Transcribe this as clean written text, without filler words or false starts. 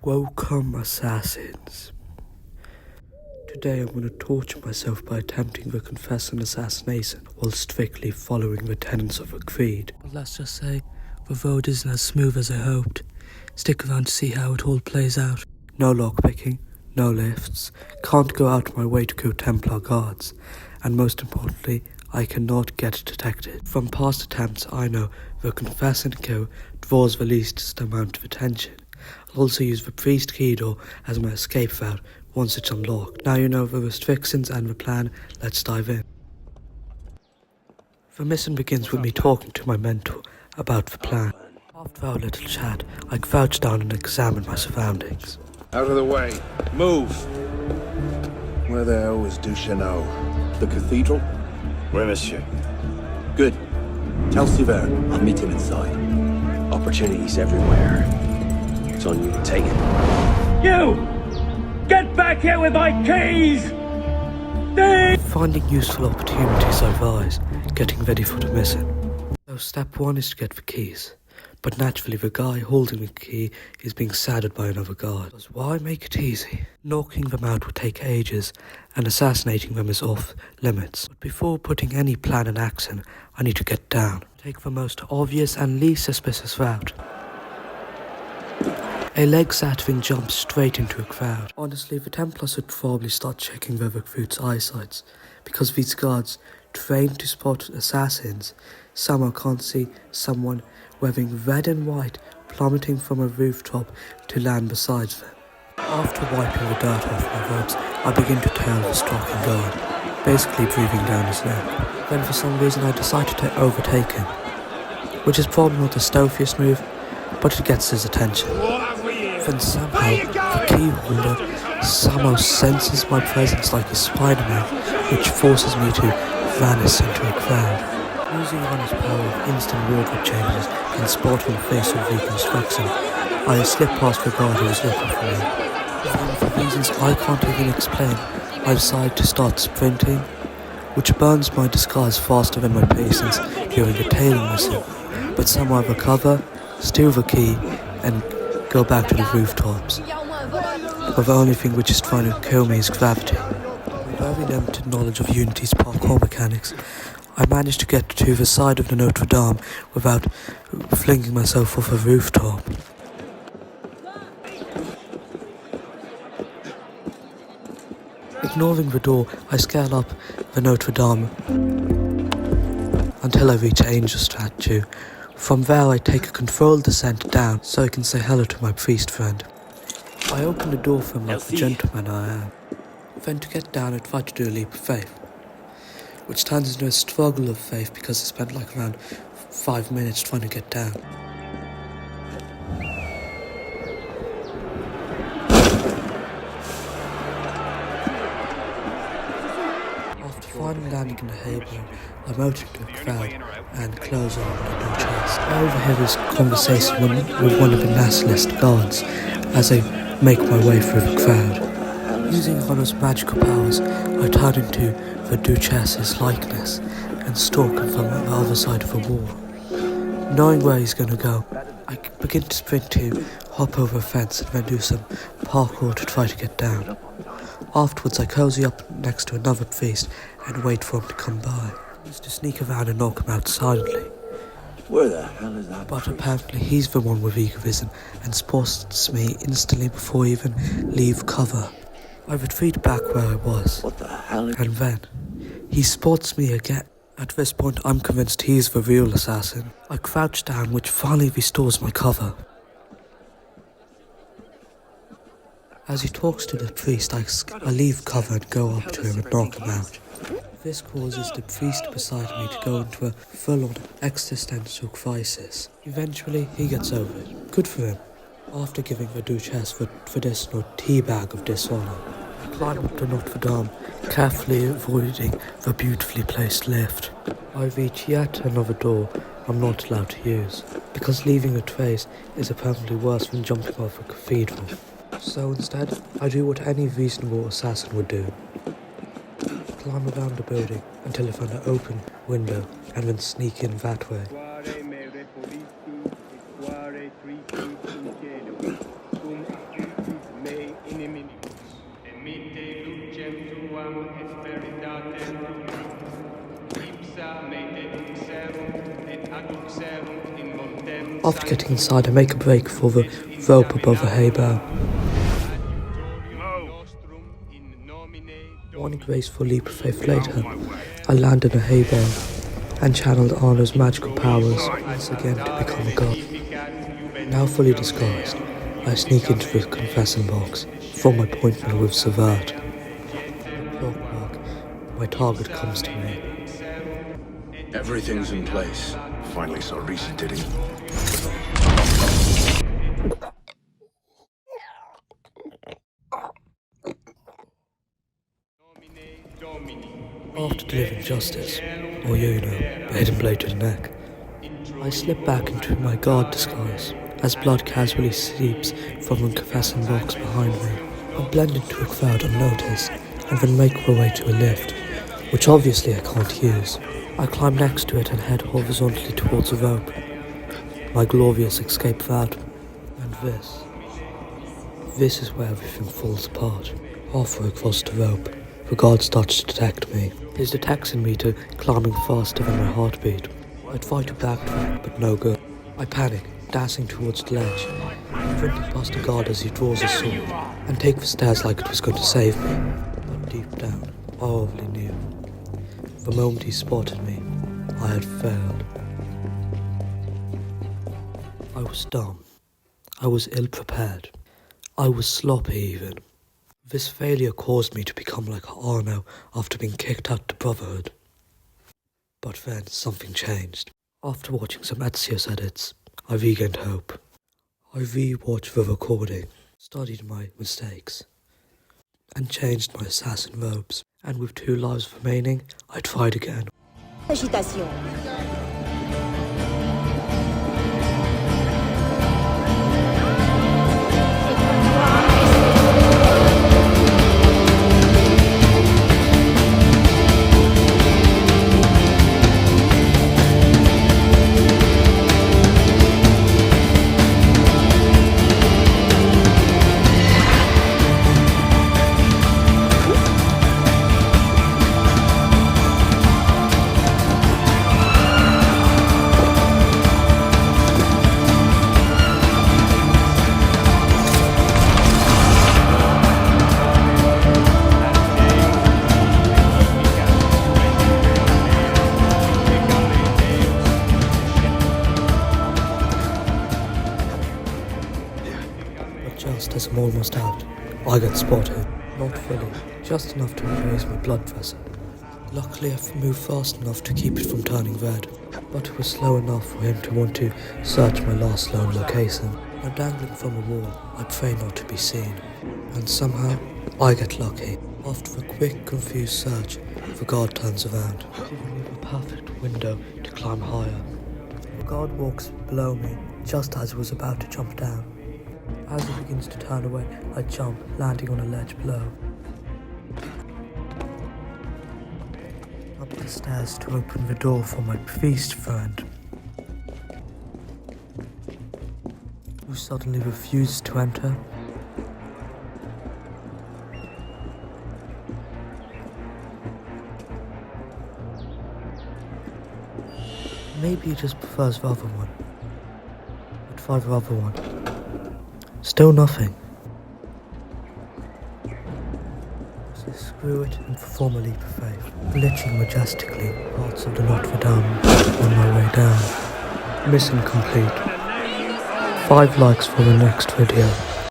Welcome, assassins. Today I'm going to torture myself by attempting to confess an assassination while strictly following the tenets of a creed. But let's just say, the road isn't as smooth as I hoped. Stick around to see how it all plays out. No lockpicking, no lifts, can't go out of my way to kill Templar guards, and most importantly, I cannot get detected. From past attempts, I know the confess and kill draws the least amount of attention. I'll also use the priest key door as my escape route once it's unlocked. Now you know the restrictions and the plan, let's dive in. The mission begins with me talking to my mentor about the plan. After our little chat, I crouch down and examine my surroundings. Out of the way. Move! Where the hell is Duchesneau? The cathedral? Oui, monsieur. Good. Tell Sivert. I'll meet him inside. Opportunities everywhere. It's on you to take it. You! Get back here with my keys! Finding useful opportunities I rise, getting ready for the mission. So step one is to get the keys. But naturally the guy holding the key is being saddled by another guard. Because why make it easy? Knocking them out would take ages, and assassinating them is off limits. But before putting any plan in action, I need to get down. Take the most obvious and least suspicious route. A leg-shattering jump straight into a crowd. Honestly, the Templars would probably start checking the recruits' eyesights, because these guards, trained to spot assassins, somehow can't see someone wearing red and white plummeting from a rooftop to land beside them. After wiping the dirt off my robes, I begin to tail the stalking guard, basically breathing down his neck. Then for some reason I decided to overtake him, which is probably not the stealthiest move, but it gets his attention. Then somehow the key holder somehow senses my presence like a Spider-Man, which forces me to vanish into a crowd. Using on his power of instant wardrobe changes and spot on facial reconstruction, I slip past the guard who was looking for me. And for reasons I can't even explain, I decide to start sprinting, which burns my disguise faster than my patience during a tailing mission, but somehow I recover, steal the key, and go back to the rooftops. But the only thing which is trying to kill me is gravity. With very limited knowledge of Unity's parkour mechanics, I managed to get to the side of the Notre Dame without flinging myself off a rooftop. Ignoring the door, I scale up the Notre Dame until I reach an angel statue. From there I take a controlled descent down so I can say hello to my priest friend. I open the door for him like the gentleman I am. Then to get down I try to do a leap of faith, which turns into a struggle of faith because I spent like around 5 minutes trying to get down. After finally landing in the haymow, I'm out into a crowd and close on the door chest. I overhear this conversation with one of the nationalist guards as I make my way through the crowd. Using Honor's magical powers, I turn into the Duchess's likeness and stalk him from the other side of the wall. Knowing where he's going to go, I begin to sprint to hop over a fence and then do some parkour to try to get down. Afterwards I cozy up next to another priest and wait for him to come by. I used to sneak around and knock him out silently. Where the hell is that? But apparently he's the one with eager vision and spots me instantly before I even leave cover. I retreat back where I was. What the hell? And then he spots me again. At this point I'm convinced he's the real assassin. I crouch down, which finally restores my cover. As he talks to the priest, I leave cover and go up to him and knock him out. This causes the priest beside me to go into a full-on existential crisis. Eventually, he gets over it. Good for him. After giving the Duchess the traditional teabag of dishonor, I climb up to Notre Dame, carefully avoiding the beautifully placed lift. I reach yet another door I'm not allowed to use, because leaving a trace is apparently worse than jumping off a cathedral. So instead, I do what any reasonable assassin would do. Climb around the building until I find an open window and then sneak in that way. After getting inside, I make a break for the rope above a hay bale. One graceful leap of faith later, I land in a hay bale and channeled Arno's magical powers once again to become a god. Now fully disguised, I sneak into the confessing box for my appointment with Savard. Clockwork, my target comes to me. Everything's in place. Finally saw Reese, did he? After delivering justice, or head and blade to the neck, I slip back into my guard disguise as blood casually seeps from the confessing box behind me. I blend into a crowd unnoticed and then make my way to a lift, which obviously I can't use. I climb next to it and head horizontally towards a rope. My glorious escape route. And this is where everything falls apart. Halfway across the rope, the guard starts to detect me. His detection meter climbing faster than my heartbeat. I try to backtrack, but no good. I panic, dashing towards the ledge, sprinting past the guard as he draws his sword, and take the stairs like it was going to save me. But deep down, I already knew. The moment he spotted me, I had failed. I was dumb. I was ill-prepared. I was sloppy even. This failure caused me to become like Arno after being kicked out the Brotherhood. But then something changed. After watching some Ezio's edits, I regained hope. I re-watched the recording, studied my mistakes, and changed my assassin robes. And with 2 lives remaining, I tried again. Agitation. Just as I'm almost out, I get spotted. Not fully, just enough to raise my blood pressure. Luckily, I've moved fast enough to keep it from turning red, but it was slow enough for him to want to search my last known location. I'm dangling from a wall, I pray not to be seen. And somehow, I get lucky. After a quick, confused search, the guard turns around, giving me the perfect window to climb higher. The guard walks below me, just as I was about to jump down. As he begins to turn away, I jump, landing on a ledge below. Up the stairs to open the door for my priest friend, who suddenly refuses to enter. Maybe he just prefers the other one. But try the other one. Still nothing. So screw it and perform a leap of faith, glitching majestically parts of the Notre Dame on my way down. Mission complete. 5 likes for the next video.